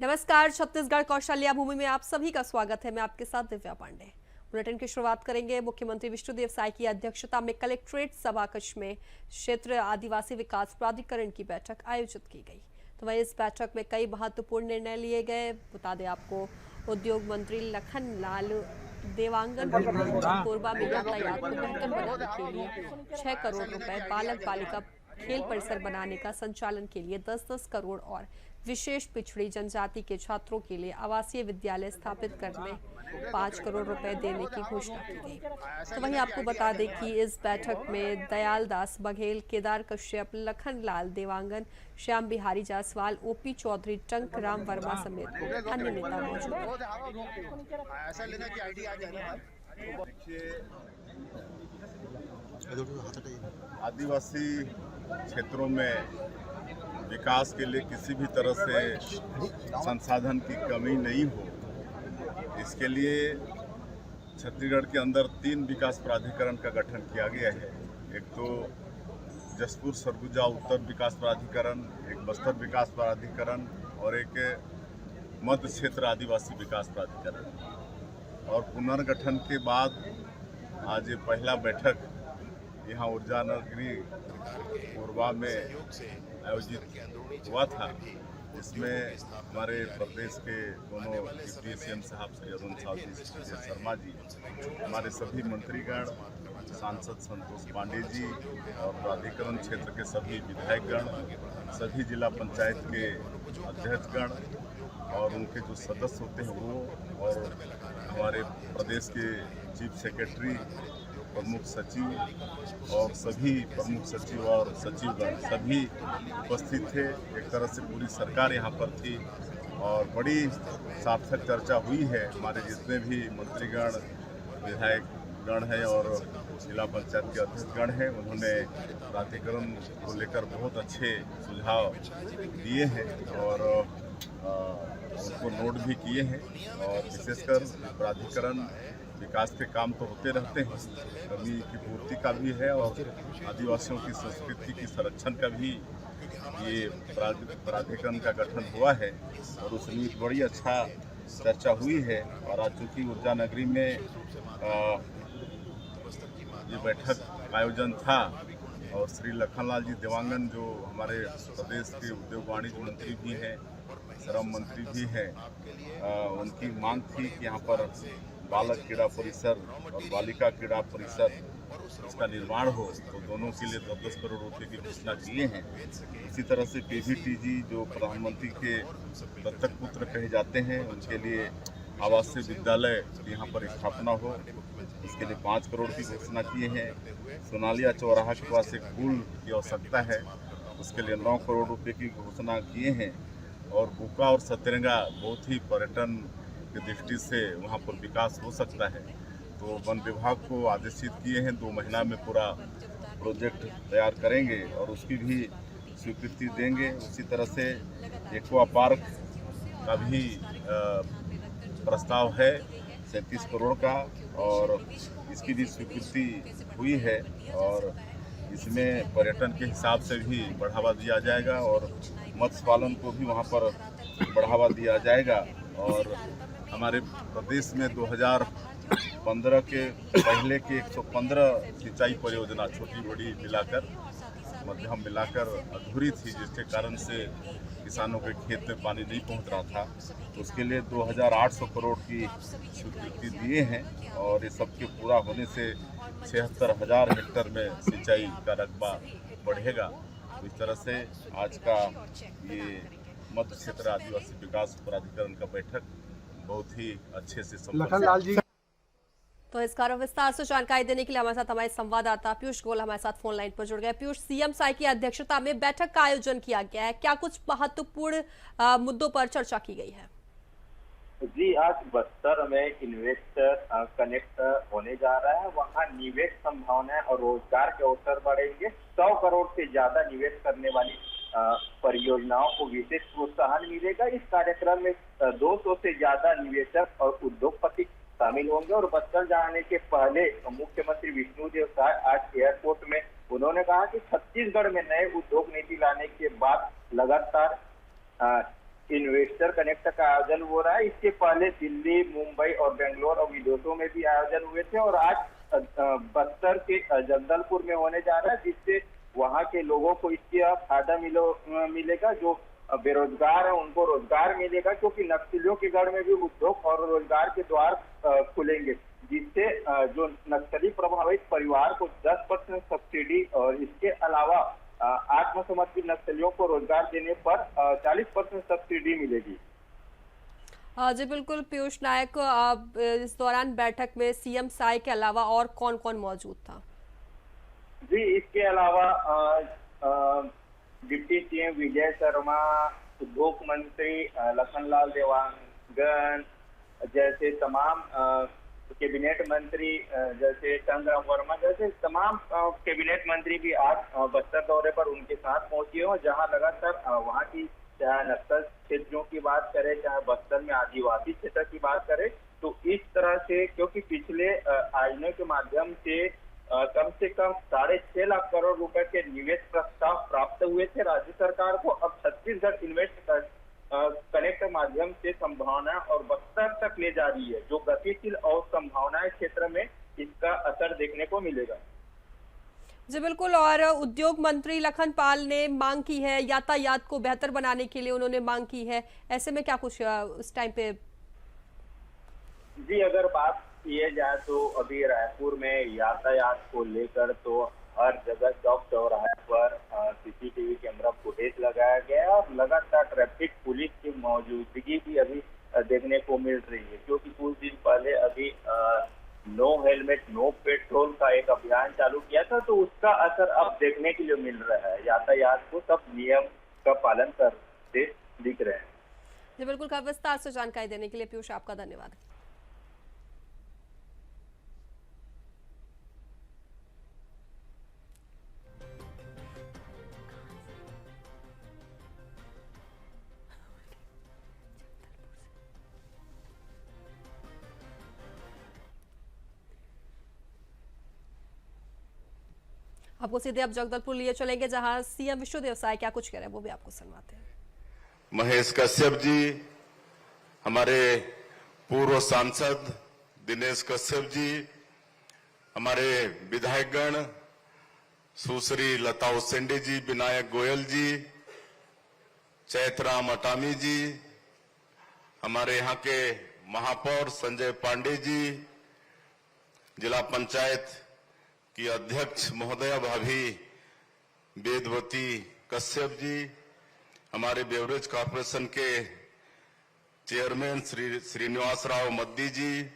नमस्कार, छत्तीसगढ़ कौशल्या भूमि में आप सभी का स्वागत है। मैं आपके साथ दिव्या पांडे। बुलेटिन की शुरुआत करेंगे। मुख्यमंत्री विष्णुदेव साय की अध्यक्षता में कलेक्ट्रेट सभाकक्ष में क्षेत्र आदिवासी विकास प्राधिकरण की बैठक आयोजित की गई। तो वहीं इस बैठक में कई महत्वपूर्ण निर्णय लिए गए। बता दें आपको, उद्योग मंत्री लखन लाल देवांगन ने कोरबा में यातायात को बेहतर बनाने के लिए 6 करोड़ रुपए, बालक बालिका खेल परिसर बनाने का संचालन के लिए 10-10 करोड़ और विशेष पिछड़ी जनजाति के छात्रों के लिए आवासीय विद्यालय स्थापित करने 5 करोड़ रुपए देने की घोषणा की गई। तो वहीं आपको बता दें कि इस बैठक में दयाल दास बघेल, केदार कश्यप, लखन लाल देवांगन, श्याम बिहारी जायसवाल, ओपी चौधरी, टंक राम वर्मा समेत अन्य नेता मौजूद हैं। आदिवासी क्षेत्रों में विकास के लिए किसी भी तरह से संसाधन की कमी नहीं हो, इसके लिए छत्तीसगढ़ के अंदर 3 विकास प्राधिकरण का गठन किया गया है। एक तो जसपुर सरगुजा उत्तर विकास प्राधिकरण, एक बस्तर विकास प्राधिकरण और एक मध्य क्षेत्र आदिवासी विकास प्राधिकरण। और पुनर्गठन के बाद आज ये पहला बैठक यहाँ ऊर्जा नगरी कोरबा में आयोजित हुआ था। इसमें हमारे प्रदेश के दोनों डिप्टी सीएम साहब श्री अरुण शर्मा जी, हमारे सभी मंत्रीगण, सांसद संतोष पांडे जी और प्राधिकरण क्षेत्र के सभी विधायकगण, सभी जिला पंचायत के अध्यक्षगण और उनके जो सदस्य होते हैं वो, और हमारे प्रदेश के चीफ सेक्रेटरी, प्रमुख सचिव और सभी प्रमुख सचिव और सचिवगण सभी उपस्थित थे। एक तरह से पूरी सरकार यहाँ पर थी और बड़ी सार्थक चर्चा हुई है। हमारे जितने भी मंत्रीगण, विधायकगण हैं और जिला पंचायत के अध्यक्षगण हैं, उन्होंने प्राधिकरण को लेकर बहुत अच्छे सुझाव दिए हैं और उनको नोट भी किए हैं। और विशेषकर प्राधिकरण विकास के काम तो होते रहते हैं, कमी की पूर्ति का भी है और आदिवासियों की संस्कृति की संरक्षण का भी ये प्राधिकरण का गठन हुआ है और उसमें एक बड़ी अच्छा चर्चा हुई है। और आज चूँकि ऊर्जा नगरी में ये बैठक का आयोजन था और श्री लखनलाल जी देवांगन जो हमारे प्रदेश के उद्योग वाणिज्य मंत्री भी हैं, श्रम मंत्री भी हैं, उनकी मांग थी कि यहाँ पर बालक क्रीड़ा परिसर और बालिका क्रीड़ा परिसर इसका निर्माण हो, तो दोनों के लिए 10-10 करोड़ रुपए की घोषणा किए हैं। इसी तरह से पीवीटीजी जो प्रधानमंत्री के दत्तक पुत्र कहे जाते हैं, उनके लिए आवासीय विद्यालय यहाँ पर स्थापना हो, इसके लिए 5 करोड़ की घोषणा किए हैं। सोनालिया चौराहा के पास एक पुल की आवश्यकता है, उसके लिए 9 करोड़ रुपये की घोषणा किए हैं। और बुका और सतरंगा बहुत ही पर्यटन की दृष्टि से वहाँ पर विकास हो सकता है, तो वन विभाग को आदेशित किए हैं 2 महीना में पूरा प्रोजेक्ट तैयार करेंगे और उसकी भी स्वीकृति देंगे। उसी तरह से एक्वा पार्क का भी प्रस्ताव है 37 करोड़ का और इसकी भी स्वीकृति हुई है और इसमें पर्यटन के हिसाब से भी बढ़ावा दिया जाएगा और मत्स्य पालन को भी वहाँ पर बढ़ावा दिया जाएगा। और हमारे प्रदेश में 2015 के पहले के 115 सिंचाई परियोजना छोटी बड़ी मिलाकर, मध्यम मिलाकर अधूरी थी, जिसके कारण से किसानों के खेत में पानी नहीं पहुंच रहा था। तो उसके लिए 2800 करोड़ की स्वीकृति दिए हैं और ये सबके पूरा होने से 76,000 हेक्टेयर में सिंचाई का रकबा बढ़ेगा। तो इस तरह से आज का ये मध्य क्षेत्र आदिवासी विकास प्राधिकरण का बैठक बहुत ही अच्छे से संपन्न। तो इस कारण विस्तार से जानकारी देने के लिए हमारे साथ हमारे संवाददाता पीयूष गोयल हमारे साथ फोन लाइन पर जुड़ गए। पीयूष, सीएम साय की अध्यक्षता में बैठक का आयोजन किया गया है, क्या कुछ महत्वपूर्ण मुद्दों पर चर्चा की गई है? जी, आज बस्तर में इन्वेस्टर कनेक्ट होने जा रहा है। वहाँ निवेश संभावनाएं और रोजगार के अवसर बढ़ेंगे। 100 करोड़ से ज्यादा निवेश करने वाली परियोजनाओं को विशेष प्रोत्साहन मिलेगा। इस कार्यक्रम में 200 से ज्यादा निवेशक और उद्योगपति शामिल होंगे और बस्तर जाने के पहले मुख्यमंत्री विष्णुदेव साय आज एयरपोर्ट में उन्होंने कहा कि छत्तीसगढ़ में नए उद्योग नीति लाने के बाद लगातार इन्वेस्टर कनेक्ट का आयोजन हो रहा है। इसके पहले दिल्ली, मुंबई और बेंगलोर और विदेशों में भी आयोजन हुए थे और आज बस्तर के जगदलपुर में होने जा रहा है, जिससे वहां के लोगों को इसका फायदा मिलेगा। जो बेरोजगार है उनको रोजगार मिलेगा, क्योंकि नक्सलियों के गढ़ में भी उद्योग और रोजगार के द्वार खुलेंगे, जिससे जो नक्सली प्रभावित परिवार को 10% सब्सिडी और इसके अलावा आत्मसमर्पित नक्सलियों को रोजगार देने पर 40% सब्सिडी मिलेगी। जी बिल्कुल पीयूष नायक, इस दौरान बैठक में सीएम साई के अलावा और कौन कौन मौजूद था? जी, इसके अलावा डिप्टी सीएम विजय शर्मा, उद्योग मंत्री लखनलाल देवांगन जैसे तमाम कैबिनेट मंत्री जैसे चंद्र वर्मा जैसे तमाम कैबिनेट मंत्री भी आज बस्तर दौरे पर उनके साथ पहुंचे हो, जहां लगातार वहां की चाहे नक्सल क्षेत्रों की बात करें, चाहे बस्तर में आदिवासी क्षेत्र की बात करें, तो इस तरह से क्योंकि पिछले आयोजनों के माध्यम से कम 6.5 लाख करोड़ रुपए के निवेश प्रस्ताव प्राप्त हुए थे राज्य सरकार को। अब छत्तीसगढ़ इन्वेस्ट कनेक्ट माध्यम से संभावना और बस्तर तक ले जा रही है, जो गतिशील और संभावनाएं क्षेत्र में इसका असर देखने को मिलेगा। जी बिल्कुल, और उद्योग मंत्री लखन पाल ने मांग की है, यातायात को बेहतर बनाने के लिए उन्होंने मांग की है, ऐसे में क्या कुछ उस टाइम पे? जी, अगर बात किए जाए तो अभी रायपुर में यातायात को लेकर तो हर जगह चौक चौराहे पर सीसीटीवी कैमरा फुटेज लगाया गया है और लगातार ट्रैफिक पुलिस की मौजूदगी भी अभी देखने को मिल रही है, क्योंकि कुछ दिन पहले अभी नो हेलमेट नो पेट्रोल का एक अभियान चालू किया था, तो उसका असर अब देखने के लिए मिल रहा है। यातायात को सब नियम का पालन करते दिख रहे हैं। जी बिल्कुल, काफी विस्तार से जानकारी देने के लिए पीयूष आपका धन्यवाद। आपको सीधे अब जगदलपुर लिए चलेंगे, जहां सीएम विश्वदेव साय क्या कुछ कह रहे हैं वो भी आपको सुनवाते हैं। महेश कश्यप जी, हमारे पूर्व सांसद दिनेश कश्यप जी, हमारे विधायकगण सुश्री लता उसेंडी जी, विनायक गोयल जी, चैतराम अटामी जी, हमारे यहाँ के महापौर संजय पांडे जी, जिला पंचायत की अध्यक्ष महोदया भाभी वेदवती कश्यप जी, हमारे बेवरेज कॉर्पोरेशन के चेयरमैन श्री श्रीनिवास राव मद्दी जी,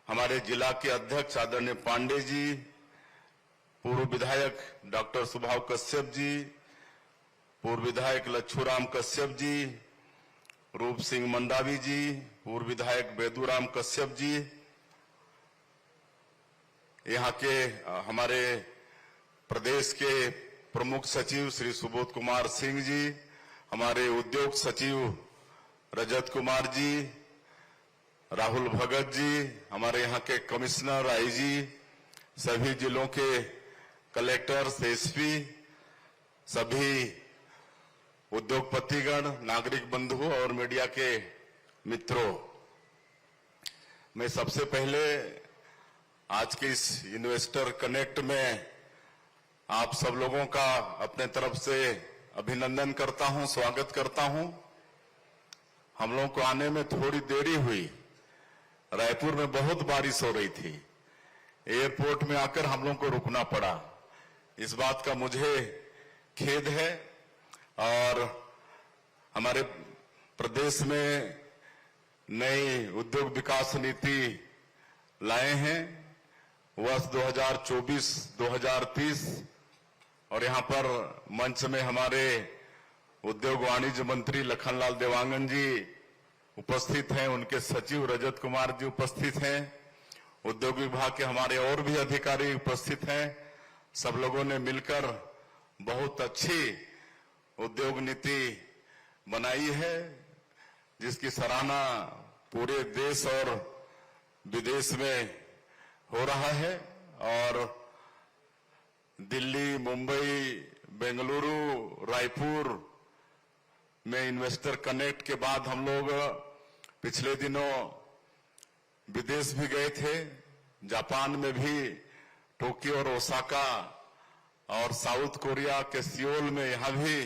हमारे जिला के अध्यक्ष आदरणीय पांडे जी, पूर्व विधायक डॉक्टर सुभाव कश्यप जी, पूर्व विधायक लच्छूराम कश्यप जी, रूप सिंह मंडावी जी, पूर्व विधायक बेदूराम कश्यप जी, यहाँ के हमारे प्रदेश के प्रमुख सचिव श्री सुबोध कुमार सिंह जी, हमारे उद्योग सचिव रजत कुमार जी, राहुल भगत जी, हमारे यहाँ के कमिश्नर आईजी, सभी जिलों के कलेक्टर्स, एसपी, सभी उद्योगपतिगण, नागरिक बंधुओं और मीडिया के मित्रों, मैं सबसे पहले आज के इस इन्वेस्टर कनेक्ट में आप सब लोगों का अपने तरफ से अभिनंदन करता हूं, स्वागत करता हूं। हम लोगों को आने में थोड़ी देरी हुई, रायपुर में बहुत बारिश हो रही थी, एयरपोर्ट में आकर हम लोगों को रुकना पड़ा। इस बात का मुझे खेद है और हमारे प्रदेश में नई उद्योग विकास नीति लाए हैं वर्ष 2024-2030 और यहाँ पर मंच में हमारे उद्योग वाणिज्य मंत्री लखनलाल देवांगन जी उपस्थित हैं, उनके सचिव रजत कुमार जी उपस्थित हैं, उद्योग विभाग के हमारे और भी अधिकारी उपस्थित हैं। सब लोगों ने मिलकर बहुत अच्छी उद्योग नीति बनाई है, जिसकी सराहना पूरे देश और विदेश में हो रहा है और दिल्ली, मुंबई, बेंगलुरु, रायपुर में इन्वेस्टर कनेक्ट के बाद हम लोग पिछले दिनों विदेश भी गए थे। जापान में भी टोक्यो और ओसाका और साउथ कोरिया के सियोल में यहां भी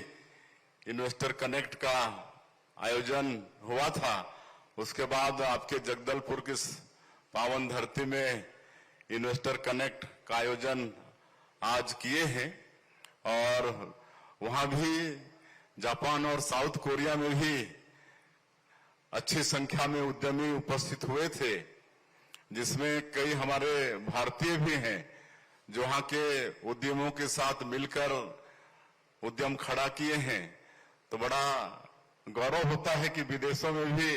इन्वेस्टर कनेक्ट का आयोजन हुआ था। उसके बाद आपके जगदलपुर की पावन धरती में इन्वेस्टर कनेक्ट का आयोजन आज किए हैं और वहां भी जापान और साउथ कोरिया में भी अच्छी संख्या में उद्यमी उपस्थित हुए थे, जिसमें कई हमारे भारतीय भी हैं जो वहां के उद्यमों के साथ मिलकर उद्यम खड़ा किए हैं। तो बड़ा गौरव होता है कि विदेशों में भी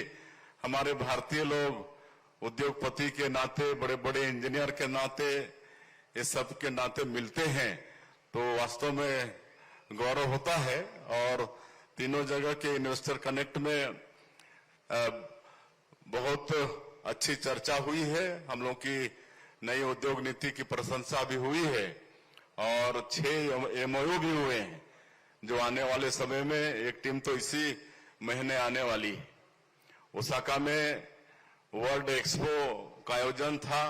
हमारे भारतीय लोग उद्योगपति के नाते, बड़े बड़े इंजीनियर के नाते, इस सब के नाते मिलते हैं, तो वास्तव में गौरव होता है। और तीनों जगह के इन्वेस्टर कनेक्ट में बहुत अच्छी चर्चा हुई है। हम लोग की नई उद्योग नीति की प्रशंसा भी हुई है और 6 MOU भी हुए हैं जो आने वाले समय में, एक टीम तो इसी महीने आने वाली है। ओसाका में वर्ल्ड एक्सपो का आयोजन था।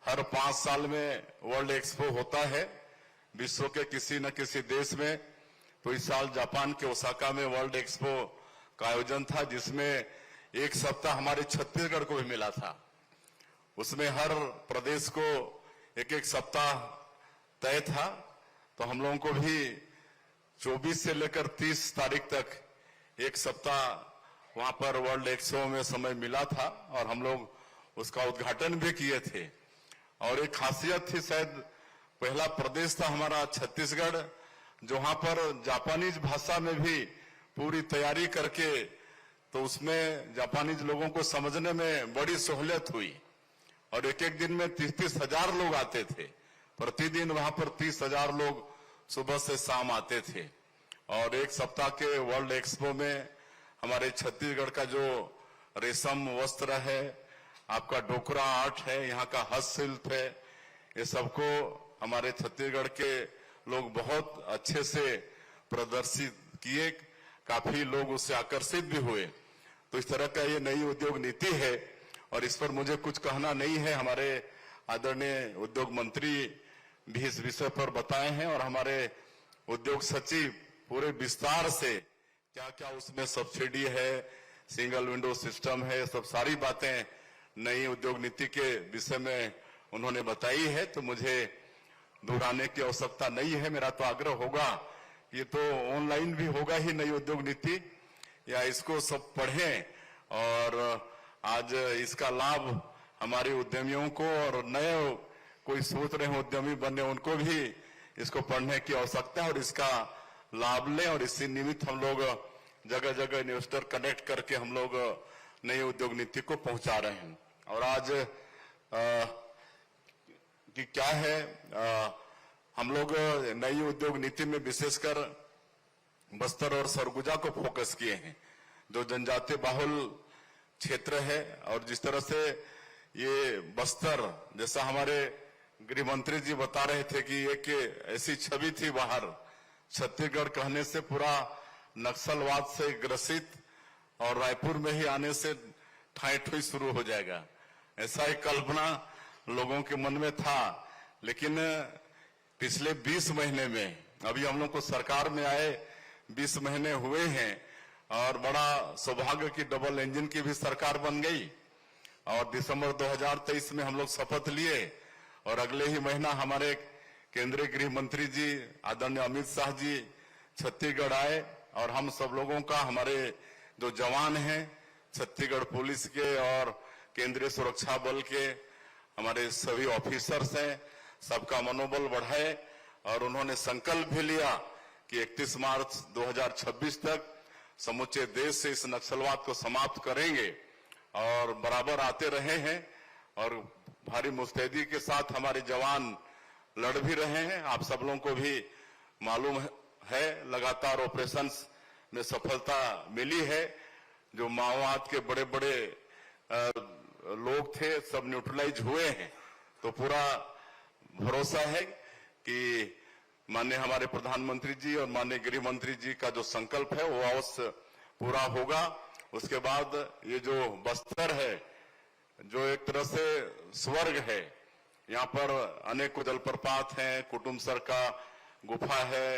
हर 5 साल में वर्ल्ड एक्सपो होता है विश्व के किसी न किसी देश में। तो इस साल जापान के ओसाका में वर्ल्ड एक्सपो का आयोजन था, जिसमें एक सप्ताह हमारे छत्तीसगढ़ को भी मिला था। उसमें हर प्रदेश को एक एक सप्ताह तय था। तो हम लोगों को भी 24 से लेकर 30 तारीख तक एक सप्ताह वहां पर वर्ल्ड एक्सपो में समय मिला था और हम लोग उसका उद्घाटन भी किए थे। और एक खासियत थी, शायद पहला प्रदेश था हमारा छत्तीसगढ़ जो वहां पर जापानीज भाषा में भी पूरी तैयारी करके, तो उसमें जापानीज लोगों को समझने में बड़ी सहूलियत हुई। और एक एक दिन में 30-30 हजार लोग आते थे। प्रतिदिन वहां पर 30 हजार लोग सुबह से शाम आते थे। और एक सप्ताह के वर्ल्ड एक्सपो में हमारे छत्तीसगढ़ का जो रेशम वस्त्र है, आपका डोकरा आर्ट है, यहाँ का हस्तशिल्प है, ये सबको हमारे छत्तीसगढ़ के लोग बहुत अच्छे से प्रदर्शित किए। काफी लोग उससे आकर्षित भी हुए। तो इस तरह का ये नई उद्योग नीति है और इस पर मुझे कुछ कहना नहीं है। हमारे आदरणीय उद्योग मंत्री भी इस विषय पर बताए हैं और हमारे उद्योग सचिव पूरे विस्तार से क्या क्या उसमें सब्सिडी है, सिंगल विंडो सिस्टम है, सब सारी बातें नई उद्योग नीति के विषय में उन्होंने बताई है। तो मुझे दोहराने की आवश्यकता नहीं है। मेरा तो आग्रह होगा, ये तो ऑनलाइन भी होगा ही नई उद्योग नीति, या इसको सब पढ़ें और आज इसका लाभ हमारे उद्यमियों को और नए कोई सोच रहे हैं उद्यमी बनने, उनको भी इसको पढ़ने की आवश्यकता है और इसका लाभ लें। और इसी निमित्त हम लोग जगह जगह इन्वेस्टर कनेक्ट करके हम लोग नई उद्योग नीति को पहुंचा रहे हैं। और आज कि क्या है, हम लोग नई उद्योग नीति में विशेषकर बस्तर और सरगुजा को फोकस किए हैं, जो जनजातीय बाहुल क्षेत्र है। और जिस तरह से ये बस्तर, जैसा हमारे गृह मंत्री जी बता रहे थे कि एक ऐसी छवि थी बाहर, छत्तीसगढ़ कहने से पूरा नक्सलवाद से ग्रसित और रायपुर में ही आने से ठाई ठुई शुरू हो जाएगा, ऐसा एक कल्पना लोगों के मन में था। लेकिन पिछले 20 महीने में, अभी हम लोग को सरकार में आए 20 महीने हुए हैं और बड़ा सौभाग्य की डबल इंजन की भी सरकार बन गई। और दिसंबर 2023 में हम लोग शपथ लिए और अगले ही महीना हमारे केंद्रीय गृह मंत्री जी आदरणीय अमित शाह जी छत्तीसगढ़ आए और हम सब लोगों का, हमारे जो जवान हैं छत्तीसगढ़ पुलिस के और केंद्रीय सुरक्षा बल के हमारे सभी ऑफिसर्स हैं, सबका मनोबल बढ़ाए और उन्होंने संकल्प भी लिया कि 31 मार्च 2026 तक समूचे देश से इस नक्सलवाद को समाप्त करेंगे। और बराबर आते रहे हैं और भारी मुस्तैदी के साथ हमारे जवान लड़ भी रहे हैं। आप सब लोगों को भी मालूम है, लगातार ऑपरेशंस में सफलता मिली है। जो माओवाद के बड़े बड़े लोग थे सब न्यूट्रलाइज हुए हैं। तो पूरा भरोसा है कि माननीय हमारे प्रधानमंत्री जी और माननीय गृह मंत्री जी का जो संकल्प है वो अवश्य पूरा होगा उसके बाद ये जो बस्तर है, जो एक तरह से स्वर्ग है, यहाँ पर अनेक जलप्रपात हैं, कुटुमसर का गुफा है,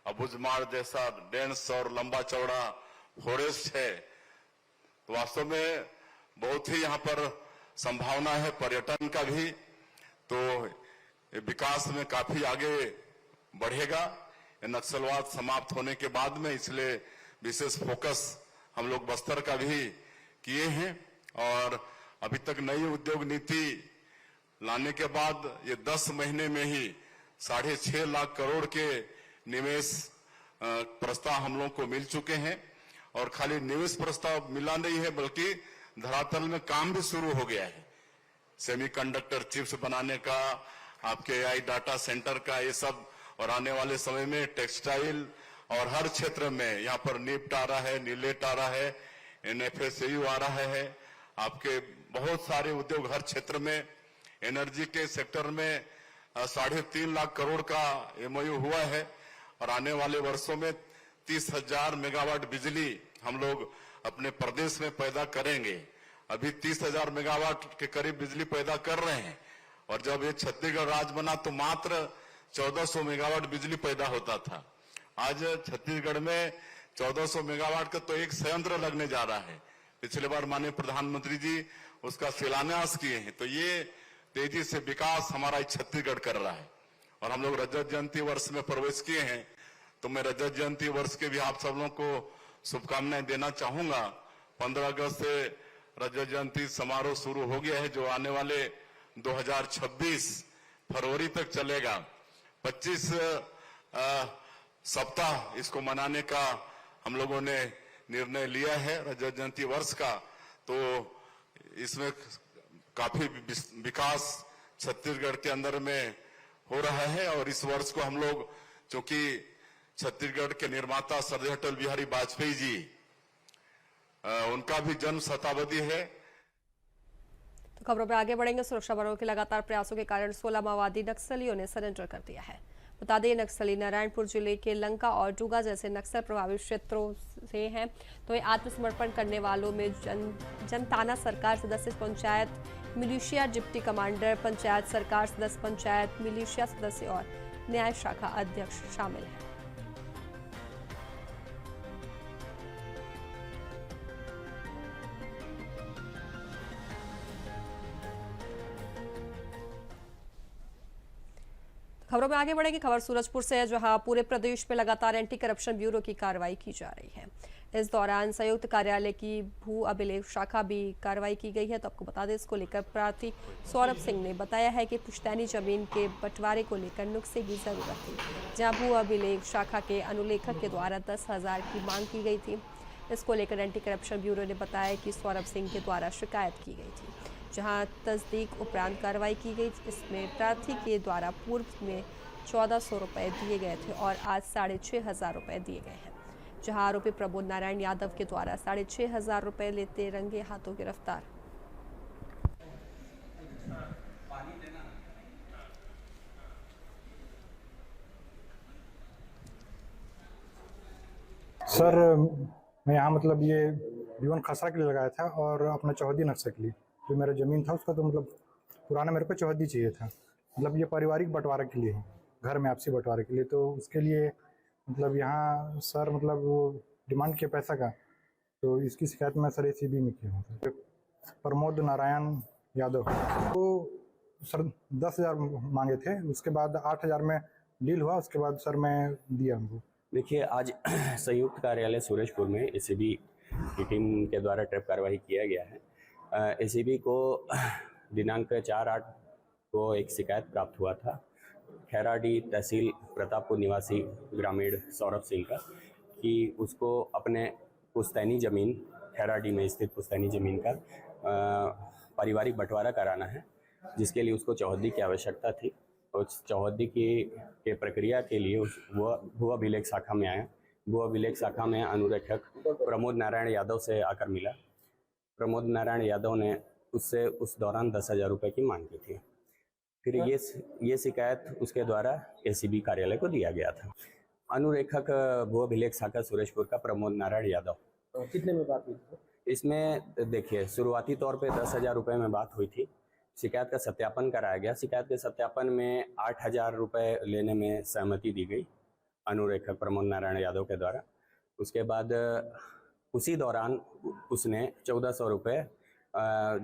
अबुझमाड़ जैसा डेंस और लंबा चौड़ा फॉरेस्ट है। तो वास्तव में बहुत ही यहाँ पर संभावना है पर्यटन का भी, तो ये विकास में काफी आगे बढ़ेगा नक्सलवाद समाप्त होने के बाद में। इसलिए विशेष फोकस हम लोग बस्तर का भी किए हैं और अभी तक नई उद्योग नीति लाने के बाद ये 10 महीने में ही 6.5 लाख करोड़ के निवेश प्रस्ताव हम लोग को मिल चुके हैं और खाली निवेश प्रस्ताव मिला नहीं है बल्कि धरातल में काम भी शुरू हो गया है। सेमीकंडक्टर चिप्स बनाने का, आपके AI डाटा सेंटर का, ये सब, और आने वाले समय में टेक्सटाइल और हर क्षेत्र में यहाँ पर निफ्ट आ रहा है, नीलेट आ रहा है, NFSAU आ रहा है, आपके बहुत सारे उद्योग हर क्षेत्र में, एनर्जी के सेक्टर में 3.5 लाख करोड़ का MOU हुआ है और आने वाले वर्षों में 30,000 मेगावाट बिजली हम लोग अपने प्रदेश में पैदा करेंगे। अभी 30,000 मेगावाट के करीब बिजली पैदा कर रहे हैं और जब ये छत्तीसगढ़ राज्य बना तो मात्र 1400 मेगावाट बिजली पैदा होता था। आज छत्तीसगढ़ में 1400 मेगावाट का तो एक संयंत्र लगने जा रहा है। पिछले बार माननीय प्रधानमंत्री जी उसका शिलान्यास किए हैं। तो ये तेजी से विकास हमारा छत्तीसगढ़ कर रहा है और हम लोग रजत जयंती वर्ष में प्रवेश किए हैं। तो मैं रजत जयंती वर्ष के भी आप सब लोगों को शुभकामनाएं देना चाहूंगा। 15 अगस्त से रजत जयंती समारोह शुरू हो गया है जो आने वाले 2026 फरवरी तक चलेगा। 25 सप्ताह इसको मनाने का हम लोगों ने निर्णय लिया है रजत जयंती वर्ष का। तो इसमें काफी विकास छत्तीसगढ़ के अंदर में हो रहा है और इस वर्ष को हम लोग, चूंकि छत्तीसगढ़ के निर्माता सरदार अटल बिहारी वाजपेयी जी उनका भी जन्म शताब्दी है। तो खबरों पे आगे बढ़ेंगे। सुरक्षा बलों के लगातार प्रयासों के कारण 16 माओवादी नक्सलियों ने सरेंडर कर दिया है। बता दें नक्सली नारायणपुर जिले के लंका और डूगा जैसे नक्सल प्रभावित क्षेत्रों से हैं। तो ये आत्मसमर्पण करने वालों में जनताना सरकार सदस्य, panchayat militia deputy commander, panchayat सरकार सदस्य, पंचायत मिलिशिया सदस्य और न्याय शाखा अध्यक्ष शामिल हैं। खबरों में आगे बढ़ेंगे। खबर सूरजपुर से है जहां पूरे प्रदेश में लगातार एंटी करप्शन ब्यूरो की कार्रवाई की जा रही है। इस दौरान संयुक्त कार्यालय की भू अभिलेख शाखा भी कार्रवाई की गई है। तो आपको बता दें इसको लेकर प्रार्थी सौरभ सिंह ने बताया है कि पुश्तैनी जमीन के बंटवारे को लेकर नुस्खे की जरूरत थी, जहां भू अभिलेख शाखा के अनुलेखक के द्वारा 10,000 की मांग की गई थी। इसको लेकर एंटी करप्शन ब्यूरो ने बताया कि सौरभ सिंह के द्वारा शिकायत की गई थी, जहां तस्दीक उपरांत कार्रवाई की गई। इसमें प्रार्थी के द्वारा पूर्व में 1400 रुपये दिए गए थे और आज 6,500 रुपये दिए गए हैं, जहां आरोपी प्रबोध नारायण यादव के द्वारा 6,500 रुपये लेते रंगे हाथों गिरफ्तार। सर मैं यहाँ मतलब ये जीवन खसरा के लिए लगाया था और अपना चौहद्दी नक्शा के लिए। जो मेरा ज़मीन था उसका तो मतलब पुराना मेरे को चौहद्दी चाहिए था। मतलब ये पारिवारिक बंटवारा के लिए है, घर में आपसी बंटवारे के लिए। तो उसके लिए मतलब यहाँ सर मतलब वो डिमांड किया पैसा का, तो इसकी शिकायत मैं सर ACB में किया हूँ। प्रमोद नारायण यादव तो सर 10,000 मांगे थे, उसके बाद 8,000 में डील हुआ, उसके बाद सर मैं दिया उनको। देखिए आज संयुक्त कार्यालय सूरजपुर में ACB की टीम के द्वारा ट्रैप कार्रवाई किया गया है। ACB को दिनांक 4/8 को एक शिकायत प्राप्त हुआ था खैराडी तहसील प्रतापपुर निवासी ग्रामीण सौरभ सिंह का, कि उसको अपने पुश्तैनी ज़मीन खैराडी में स्थित पुश्तैनी ज़मीन का पारिवारिक बंटवारा कराना है, जिसके लिए उसको चौहद्दी की आवश्यकता थी। उस चौहद्दी के प्रक्रिया के लिए वह भू अभिलेख शाखा में आया। भू अभिलेख शाखा में अनुरेखक प्रमोद नारायण यादव से आकर मिला। प्रमोद नारायण यादव ने उससे उस दौरान 10,000 रुपये की मांग की थी। फिर ये शिकायत उसके द्वारा ACB कार्यालय को दिया गया था। अनुरेखक भू अभिलेख शाखा सूरजपुर का प्रमोद नारायण यादव कितने में बात हुई थी? इसमें देखिए, शुरुआती तौर पे 10,000 रुपये में बात हुई थी। शिकायत का सत्यापन कराया गया। शिकायत के सत्यापन में 8,000 रुपये लेने में सहमति दी गई अनुरेखक प्रमोद नारायण यादव के द्वारा। उसके बाद उसी दौरान उसने 1,400 रुपये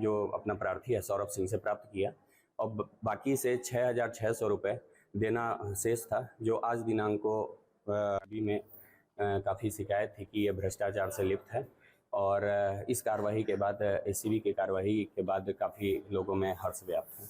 जो अपना प्रार्थी है सौरभ सिंह से प्राप्त किया और बाकी से 6,600 रुपये देना शेष था, जो आज दिनांक को अभी में काफ़ी शिकायत थी कि ये भ्रष्टाचार से लिप्त है। और इस कार्रवाई के बाद, एसीबी की कार्रवाई के बाद काफ़ी लोगों में हर्ष व्याप्त है।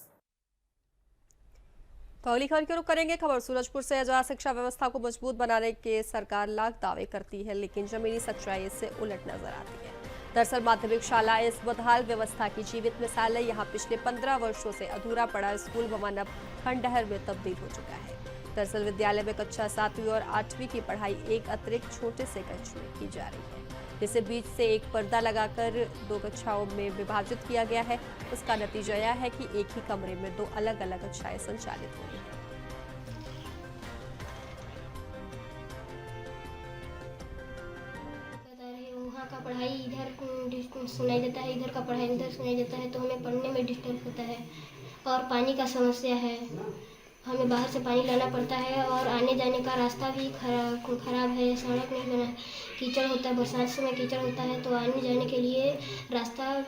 तो अगली खबर की रुख करेंगे। खबर सूरजपुर से, जहां शिक्षा व्यवस्था को मजबूत बनाने के सरकार लाख दावे करती है, लेकिन जमीनी सच्चाई इससे उलट नजर आती है। दरअसल माध्यमिक शाला इस बदहाल व्यवस्था की जीवित मिसाल है। यहाँ पिछले 15 वर्षों से अधूरा पड़ा स्कूल भवन अब खंडहर में तब्दील हो चुका है। दरअसल विद्यालय में कक्षा 7वीं और 8वीं की पढ़ाई एक अतिरिक्त छोटे से कक्ष में की जा रही है, जिसे बीच से एक पर्दा लगाकर 2 कक्षाओं में विभाजित किया गया है। उसका नतीजा यह है कि एक ही कमरे में 2 अलग अलग कक्षाएं संचालित हो रही हैं। वहाँ का पढ़ाई इधर सुनाई देता है, इधर का पढ़ाई उधर सुनाई देता है, तो हमें पढ़ने में डिस्टर्ब होता है। और पानी का समस्या है, हमें बाहर से पानी लाना पड़ता है और आने जाने का रास्ता भी खराब है, सड़क नहीं बना है, कीचड़ होता है, बरसात समय कीचड़ होता है, तो आने जाने के लिए रास्ता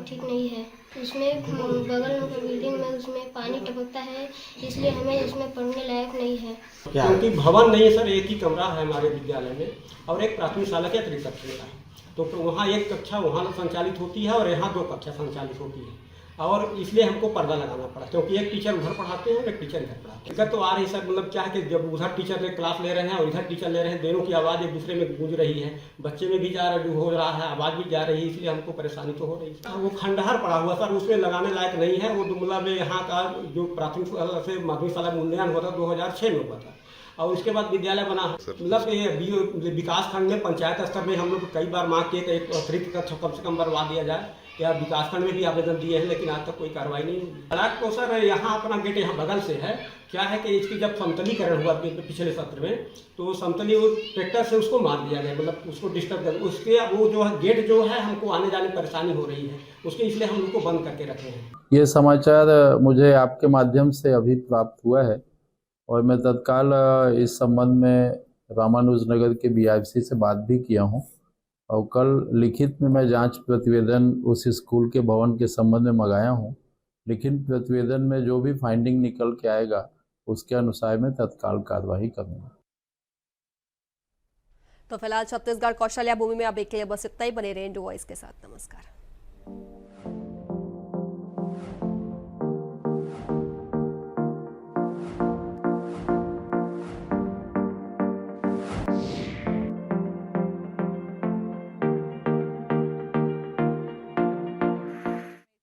ठीक नहीं है। उसमें बगल में बिल्डिंग में उसमें पानी टपकता है, इसलिए हमें उसमें पढ़ने लायक नहीं है। क्योंकि भवन नहीं है सर, एक ही कमरा है हमारे विद्यालय में और एक प्राथमिक शाला के अतिरिक्त कक्षा है, तो वहाँ एक कक्षा वहाँ संचालित होती है और यहाँ 2 कक्षा संचालित होती है, और इसलिए हमको पर्दा लगाना पड़ा, क्योंकि एक टीचर उधर पढ़ाते हैं और एक टीचर इधर पढ़ाते हैं। दिक्कत तो आ रही सर, मतलब क्या है कि जब उधर टीचर क्लास ले रहे हैं और इधर टीचर ले रहे हैं, दोनों की आवाज़ एक दूसरे में गूंज रही है, बच्चे में भी हो रहा है, आवाज़ भी जा रही है, इसलिए हमको परेशानी तो हो रही है। वो खंडहर पड़ा हुआ सर, उसमें लगाने लायक नहीं है। वो मतलब यहाँ का जो प्राथमिक से माध्यमिक शाला मूल्यांकन हुआ था 2006 में हुआ था, और उसके बाद विद्यालय बना। मतलब ये विकास खंड में पंचायत स्तर में हम लोग कई बार मांग किए कि एक अतिरिक्त कक्ष कम से कम बनवा दिया जाए, या विकास खंड में भी आवेदन दिए हैं, लेकिन आज तक कोई कार्रवाई नहीं हुई। हालांकि तो सर यहाँ अपना गेट यहाँ बगल से है, क्या है कि इसकी जब समतलीकरण हुआ पिछले सत्र में, तो समतली ट्रैक्टर से उसको मार दिया गया, मतलब उसको डिस्टर्ब कर, उसके वो जो है गेट जो है हमको आने जाने में परेशानी हो रही है, उसके इसलिए हम लोग को बंद करके रखे हैं। ये समाचार मुझे आपके माध्यम से अभी प्राप्त हुआ है और मैं तत्काल इस संबंध में रामानुजनगर के BIFC से बात भी किया हूँ, और कल लिखित में मैं जांच प्रतिवेदन उस स्कूल के भवन के संबंध में मंगाया हूँ। लिखित प्रतिवेदन में जो भी फाइंडिंग निकल के आएगा उसके अनुसार मैं तत्काल कार्रवाई करूँगा। तो फिलहाल छत्तीसगढ़ कौशल्या भूमि में अब एक के लिए बस इतना ही। बने रहें इंडो वॉइस के साथ। नमस्कार।